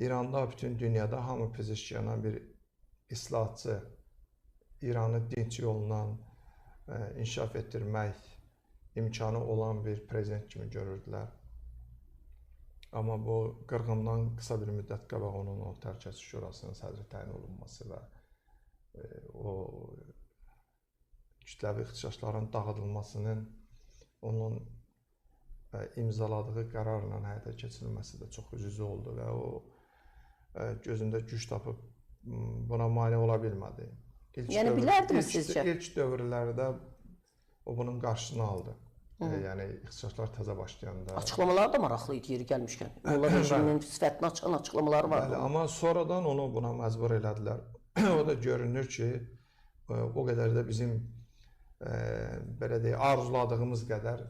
İranda, bütün dünyada hamı Pezeşkiyandan bir islahatçı, İranı dinç yolla inkişaf etdirmək imkanı olan bir prezident kimi görürdülər. Amma bu qırğından qısa bir müddət qabaq onun o Təhlükəsizlik Şurasının sədri təyin olunması və o kütləvi ixtişaşların dağıdılmasının onun imzaladığı qərarla həyata keçirilməsi də çox üz-üzə oldu və o gözündə güc tapıb buna mane ola bilmədi. Yəni bilərdimi sizcə? İlk dövrlərdə o bunun qarşısını aldı. Yəni ixtişaşlar təzə başlayanda. Açıqlamalar da maraqlı idi yeri gəlmişkən. Molla rejiminin sifətini açan açıqlamaları vardı. Amma sonradan onu buna məcbur elədilər. O da görünür ki, o qədər də bizim belə deyək, arzuladığımız qədər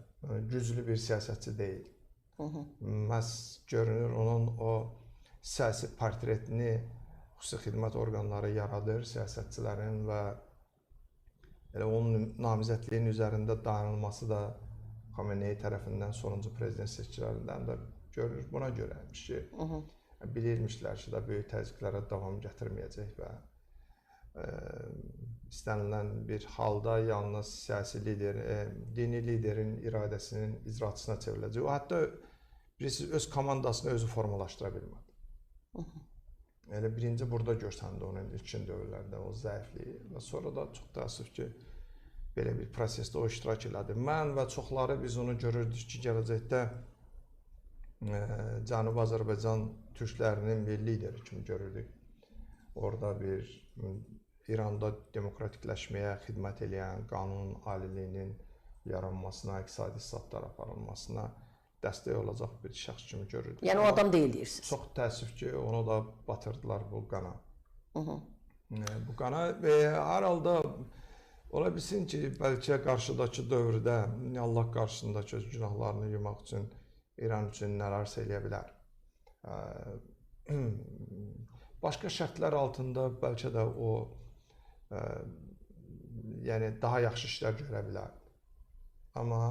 güclü bir siyasətçi deyil. Məhz görünür onun o siyasi portretini xüsusi xidmət orqanları yaradır, siyasətçilərin və elə onun namizədliyin üzərində dayanılması da Xamenei tərəfindən sonuncu prezident seçkilərindən də görünür. Buna görəymiş ki, bilirmişlər ki, böyük təzyiqlərə davam gətirməyəcək və istənilən bir halda yalnız siyasi lider, dini liderin iradəsinin icraçısına çevriləcək. O hətta birisi öz komandasını özü formalaşdıra bilmədi. Elə birinci burada görsəndi onun ilkin dövrlərdə o zəifliyi və sonra da çox təəssüf ki, belə bir prosesdə o iştirak elədi. Mən və çoxları biz onu görürdük ki, gələcəkdə Cənubi Azərbaycan türklərinin bir lideri kimi görürdük. Orada bir İranda demokratikləşməyə xidmət edən, qanun aliliyinin yaranmasına, iqtisadi islahatlar aparılmasına dəstək olacaq bir şəxs kimi görürdük. Yəni o adam deyil deyirsiniz. Çox təəssüf ki, onu da batırdılar bu qana. Bu qana hər halda ola bilsin ki, bəlkə qarşıdakı dövrdə Allah qarşısındakı öz günahlarını yumaq üçün İran üçün nələrsə eləyə bilər. Başqa şərtlər altında bəlkə də o yəni daha yaxşı işlər görə bilər. Amma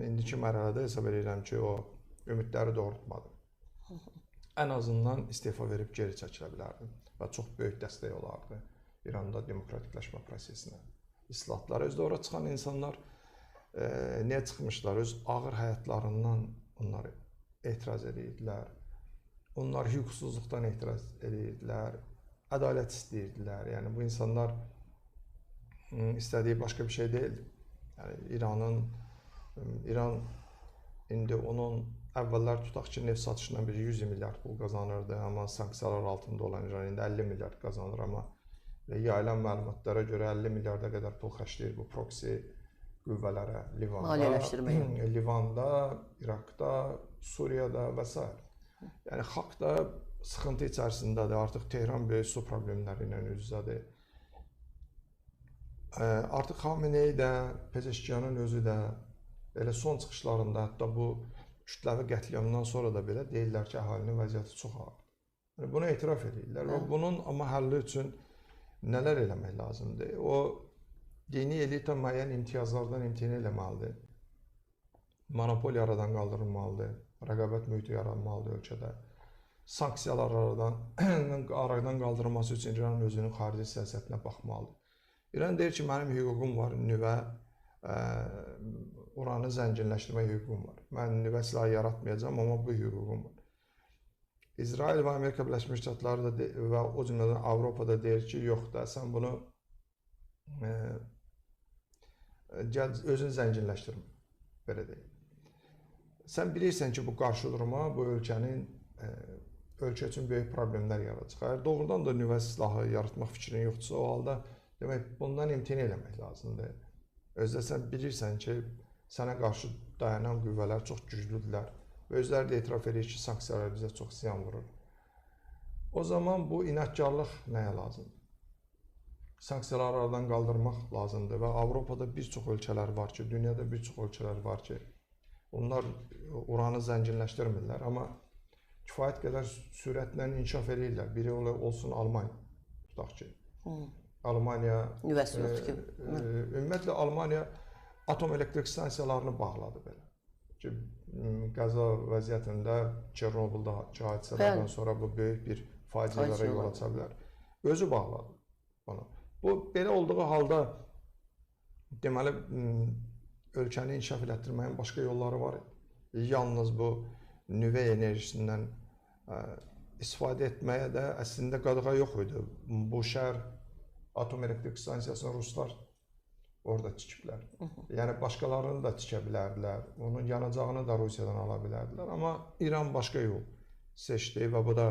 indiki mərhələdə hesab edirəm ki, o ümidləri doğrultmadı. Ən azından istefa verib geri çəkilə bilərdi və çox böyük dəstək olardı İranda demokratikləşmə prosesinə. İslahatlara özdə ora çıxan insanlar niyə çıxmışlar? Öz ağır həyatlarından onlar etiraz edirdilər. Onlar hüquqsuzluqdan etiraz edirdilər, ədalət istəyirdilər. Yəni bu insanlar istədiyi başqa bir şey deyildi. Yəni İran indi onun əvvəllər tutaq ki, neft satışından biri 100 milyard pul qazanırdı, amma sanksiyalar altında olan İran indi 50 milyard qazanır, amma yayılan məlumatlara görə 50 milyarda qədər pul xərcləyir bu proksi qüvvələrə, Livanda, İraqda, Suriyada və s. Yəni xalq da sıxıntı içərisindədir, artıq Tehran böyük su problemləri ilə üz-üzədir. Artıq Xamenei də, Pezeşkiyanın özü də elə son çıxışlarında, hətta bu kütləvi qətliamdan sonra da belə deyirlər ki, əhalinin vəziyyəti çox ağırdır. Bunu etiraf edirlər və bunun amma həlli üçün nələr eləmək lazımdır? O dini elita müəyyən imtiyazlardan imtina eləməlidir. Monopoliya aradan qaldırılmalıdır. Rəqabət mühiti yaranmalıdır ölkədə. Sanksiyalar aradan qaldırılması üçün İranın özünün xarici siyasətinə baxmalıdır. İran deyir ki, mənim hüququm var, nüvə, uranı zənginləşdirmə hüququm var. Mən nüvə silahı yaratmayacağam, amma bu hüququm var. İsrail və Amerika Birləşmiş Ştatları da və o cümlədən Avropada deyir ki, yox da, sən bunu özün zənginləşdirmə, belə deyil. Sən bilirsən ki, bu qarşıdurma bu ölkə üçün böyük problemlər yaradacaq. Əgər doğrudan da nüvə silahı yaratmaq fikrin yoxdursa, o halda demək, bundan imtina eləmək lazımdır. Özdə sən bilirsən ki, sənə qarşı dayanan qüvvələr çox güclüdürlər və özləri də etiraf edir ki, sanksiyalar bizə çox ziyan vurur. O zaman bu inadkarlıq nəyə lazımdır? Sanksiyaları aradan qaldırmaq lazımdır və Avropada bir çox ölkələr var ki, dünyada bir çox ölkələr var ki, onlar uranı zənginləşdirmirlər, amma kifayət qədər sürətlə inkişaf edirlər. Biri olsun Almaniya, tutaq ki. Almaniya, nüvəsi yoxdur ki. Ümumiyyətlə Almaniya atom elektrik stansiyalarını bağladı belə. ki, qəza vəziyyətində Çernobıldakı hadisələrdən sonra bu böyük bir faciələrə yol aça bilər. Özü bağladı bunu. Bu belə olduğu halda deməli ölkəni inkişaf elətdirməyin başqa yolları var. Yalnız bu nüvə enerjisindən istifadə etməyə də əslində qadağa yox idi. Bu şəhər atom elektrik stansiyasını ruslar orada tikiblər. Yəni başqalarını da tikə bilərdilər. Onun yanacağını da Rusiyadan ala bilərdilər. Amma İran başqa yol seçdi və bu da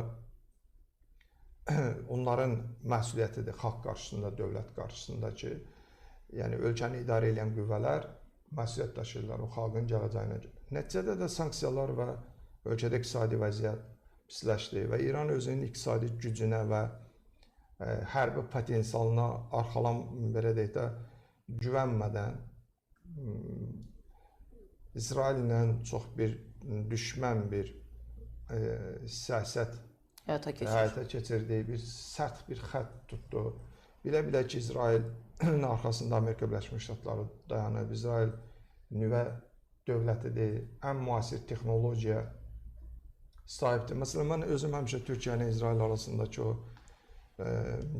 onların məsuliyyətidir xalq qarşısında, dövlət qarşısında ki, yəni ölkəni idarə edən qüvvələr məsuliyyət daşıyırlar o xalqın gələcəyinə görə. Nəticədə də sanksiyalar və ölkədə iqtisadi vəziyyət pisləşdi və İran özünün iqtisadi gücünə və hərbi potensialına belə deyək də güvənmədən İsraillə çox bir düşmən bir siyasət həyata keçirdiyi bir sərt bir xətt tutdu. Bilə-bilə ki, İsrailin arxasında Amerika Birləşmiş Ştatları dayanıb. İsrail nüvə dövlətidir, ən müasir texnologiya sahibdir. Məsələn, mən özüm həmişə Türkiyə ilə İsrail arasındakı o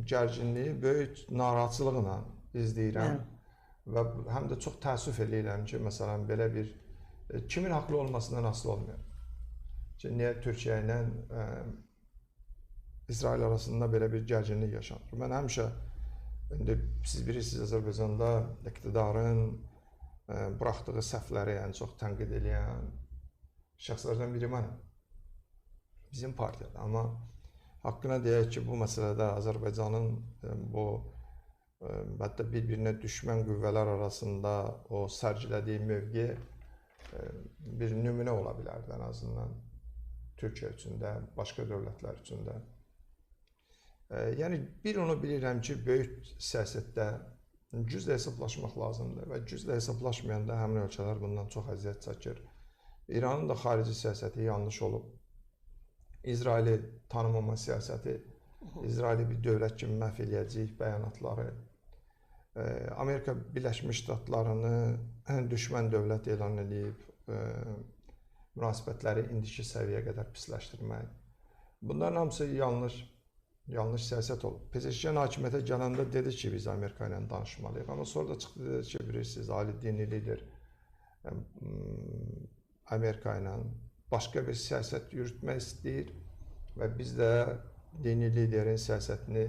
gərginliyi böyük narahatçılıqla izləyirəm və həm də çox təəssüf edirəm ki, məsələn, belə bir kimin haqlı olmasından asılı olmuyor. Ki, niyə Türkiyə ilə İsrail arasında belə bir gərginlik yaşanır. Mən həmişə, indi siz bilirsiniz, Azərbaycanda iqtidarın buraxdığı səhvləri ən çox tənqid edən şəxslərdən biri mənəm. Bizim partiyada. Amma haqqına deyək ki, bu məsələdə Azərbaycanın bu hətta bir-birinə düşmən qüvvələr arasında o sərgilədiyi mövqe bir nümunə ola bilərdi ən azından Türkiyə üçün də, başqa dövlətlər üçün də. Yəni, bir onu bilirəm ki, böyük siyasətdə güclə hesablaşmaq lazımdır və güclə hesablaşmayanda həmin ölkələr bundan çox əziyyət çəkir. İranın da xarici siyasəti yanlış olub. İsraili tanımama siyasəti, İsraili bir dövlət kimi məhv eləyəcəyik bəyanatları, Amerika Birləşmiş Ştatlarını düşmən dövlət elan edib, münasibətləri indiki səviyyəyə qədər pisləşdirmək. Bunların hamısı yanlış siyasət olub. Pezeşkiyan hakimiyyətə gələndə dedi ki, biz Amerika ilə danışmalıyıq. Amma sonra da çıxdı dedi ki, bilirsiniz, ali dini lider Amerika ilə başqa bir siyasət yürütmək istəyir və biz də dini liderin siyasətini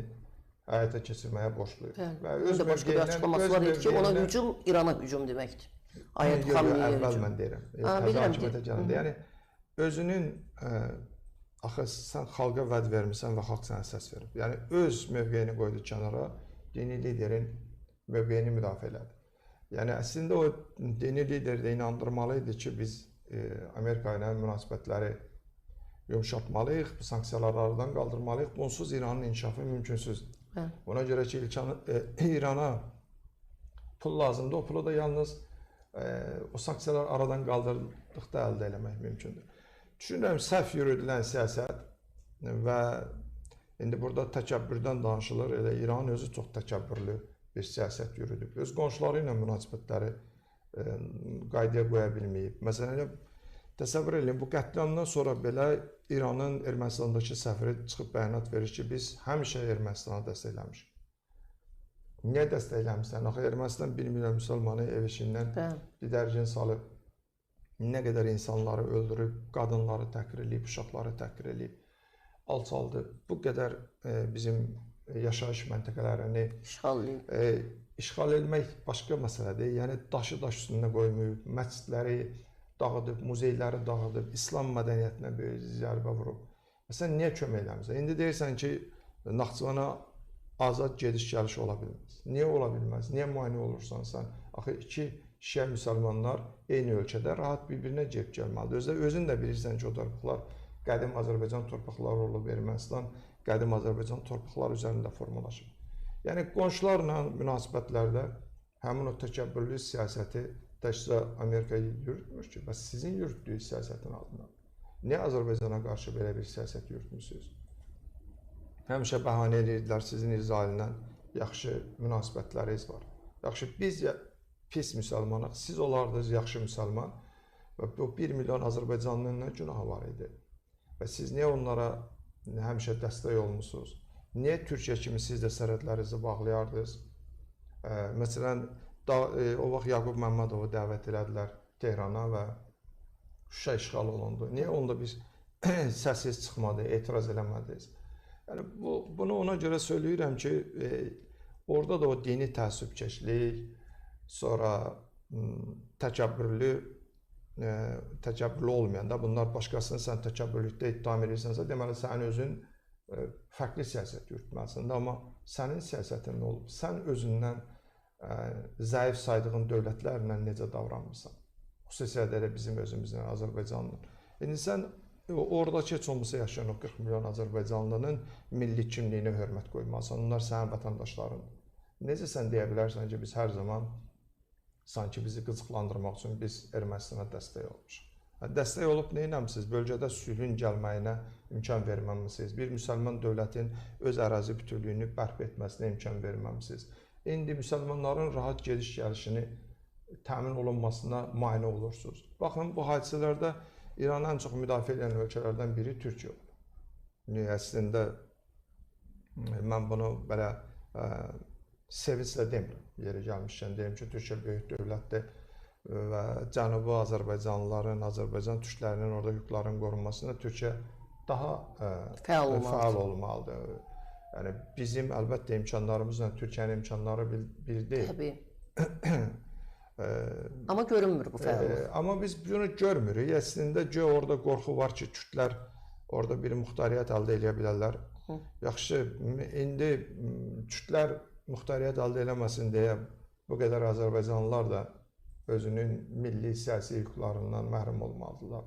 həyata keçirməyə borçluyuz. Özü başqa bir açıqlaması var idi ki, ona hücum İrana hücum deməkdir. Ayət Xamneyyə hücum. Əvvəl mən deyirəm. Hakimiyyətə gələndə. Yəni, özünün axı sən xalqa vəd vermirsən və xalq sənə səs verib. Yəni, öz mövqeyini qoydu kənara, dini liderin mövqeyini müdafiə elədi. Yəni, əslində o dini lider də inandırmalı idi ki, biz Amerika ilə münasibətləri yumuşatmalıyıq, bu sanksiyaları aradan qaldırmalıyıq. Bunsuz İranın inkişafı mümkünsüzdür. Ona görə ki, İrana pul lazımdır, o pulu da yalnız o sanksiyalar aradan qaldırdıqda əldə eləmək mümkündür. Düşünürəm, səhv yürüdülən siyasət və indi burada təkəbbürdən danışılır, elə İran özü çox təkəbbürlü bir siyasət yürüdüb. Öz qonşuları ilə münasibətləri qaydaya qoya bilməyib. Məsələn, təsəvvür edin, bu qətliamdan sonra belə İranın Ermənistandakı səfiri çıxıb bəyanat verir ki, biz həmişə Ermənistana dəstəkləmişik. Niyə dəstəkləmişsən? Axı Ermənistan 1 milyon müsəlmanı ev işindən didərgin salıb, nə qədər insanları öldürüb, qadınları təhqir edib, uşaqları təhqir edib, alçaldı. Bu qədər bizim yaşayış məntəqələrini işğal etmək başqa məsələdir. Yəni, daşı daş üstündə qoymayıb, məscidləri dağıdıb, muzeyləri dağıdıb, İslam mədəniyyətinə böyük zərbə vurub. Sən niyə kömək eləmirsən? İndi deyirsən ki, Naxçıvana azad gediş-gəliş ola bilməz. Niyə ola bilməz? Niyə müayinə olursan sən? Axı, iki şiə müsəlmanlar eyni ölkədə rahat bir-birinə gedib gəlməlidir. Özün də bilirsən ki, o torpaqlar qədim Azərbaycan torpaqları olub, Ermənistan qədim Azərbaycan torpaqları üzərində formalaşıb. Yəni, qonşularla münasibətlərdə həmin o təkəbbürlü siyasəti təkcə Amerika yürütmür ki, bəs sizin yürütdüyü siyasətin adına. Niyə Azərbaycana qarşı belə bir siyasət yürütmürsünüz? Həmişə bəhanə edirdilər, sizin İsraillə yaxşı münasibətləriniz var. Yaxşı, biz pis müsəlmanıq, siz olardınız yaxşı müsəlman Və o 1 milyon Azərbaycanlının nə günahı var idi? Və siz niyə onlara həmişə dəstək olmusunuz? Niyə Türkiyə kimi siz də sərhədlərinizi bağlayardınız? Məsələn, o vaxt Yaqub Məmmədovu dəvət elədilər Tehrana və Şuşa işğal olundu. Niyə onda biz səssiz çıxmadı, etiraz eləmədiniz? Yəni, bunu ona görə söyləyirəm ki, orada da o dini təəssübkeşlik, sonra təkəbbürlü olmayanda, bunlar başqasını sən təkəbbürlükdə ittiham edirsənsə, deməli sənin özün fərqli siyasət yürütməlisən. Amma sənin siyasətin nə olub? Sən özündən zəif saydığın dövlətlərlə necə davranmısan? Xüsusilə də bizim özümüzlə, Azərbaycanla. İndi sən oradakı heç olmasa yaşayan o 40 milyon Azərbaycanlının milli kimliyinə hörmət qoymalısan. Onlar sənin vətəndaşlarındır. Necə sən deyə bilərsən ki, biz hər zaman sanki bizi qıcıqlandırmaq üçün biz Ermənistana dəstək olmuşuq. Dəstək olub nə eləmisiniz? Bölgədə sülhün gəlməyinə imkan verməmisiniz. Bir müsəlman dövlətin öz ərazi bütövlüyünü bərpa etməsinə imkan verməmisiniz. İndi müsəlmanların rahat gediş-gəlişini təmin olunmasına mane olursunuz. Baxın, bu hadisələrdə İranı ən çox müdafiə edən ölkələrdən biri Türkiyə oldu. Əslində, mən bunu belə sevinclə demirəm. Yeri gəlmişkən deyim ki, Türkiyə böyük dövlətdir və Cənubi Azərbaycanlıların, Azərbaycan türklərinin orada hüquqların qorunmasında Türkiyə daha fəal olmalıdır. Yəni, bizim əlbəttə imkanlarımızla Türkiyənin imkanları bir deyil. Təbii. Amma görünmür bu fəallıq. Amma biz bunu görmürük. Əslində, orada qorxu var ki, Kürtlər orada bir muxtariyyət əldə edə bilərlər. Yaxşı, indi Kürtlər muxtariyyət əldə eləməsin deyə bu qədər Azərbaycanlılar da özünün milli siyasi hüquqlarından məhrum olmalıdırlar.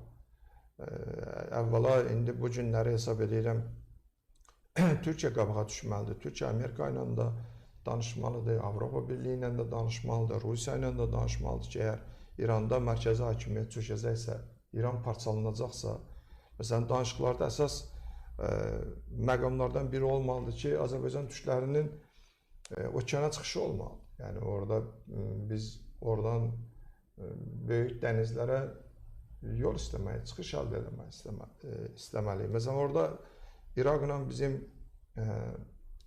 Əvvəla, indi bu günləri hesab edirəm, Türkiyə qabağa düşməlidir. Türkiyə Amerika ilə də danışmalıdır, Avropa Birliyi ilə də danışmalıdır, Rusiya ilə də danışmalıdır ki, əgər İranda mərkəzi hakimiyyət çökəcəksə, İran parçalanacaqsa, məsələn, danışıqlarda əsas məqamlardan biri olmalıdır ki, Azərbaycan türklərinin okeana çıxışı olmalıdır. Yəni, orada biz oradan böyük dənizlərə yol istəməyi, çıxış əldə etmək istəməliyik. Məsələn, orada İraqla bizim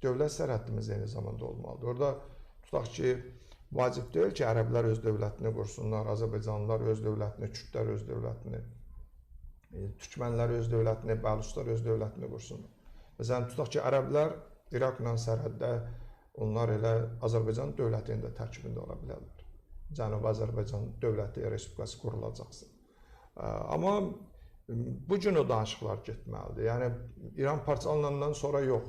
dövlət sərhədimiz eyni zamanda olmalıdır. Orada tutaq ki, vacib deyil ki, ərəblər öz dövlətini qursunlar, Azərbaycanlılar öz dövlətini, Kürtlər öz dövlətini, Türkmənlər öz dövlətini, Bəluçlar öz dövlətini qursunlar. Məsələn, tutaq ki, ərəblər İraqla sərhəddə onlar elə Azərbaycan dövlətinin də tərkibində ola bilərlər. Cənubi Azərbaycan dövləti respublikası qurulacaqsa. Amma bu gün o danışıqlar getməlidir. Yəni, İran parçalanandan sonra yox.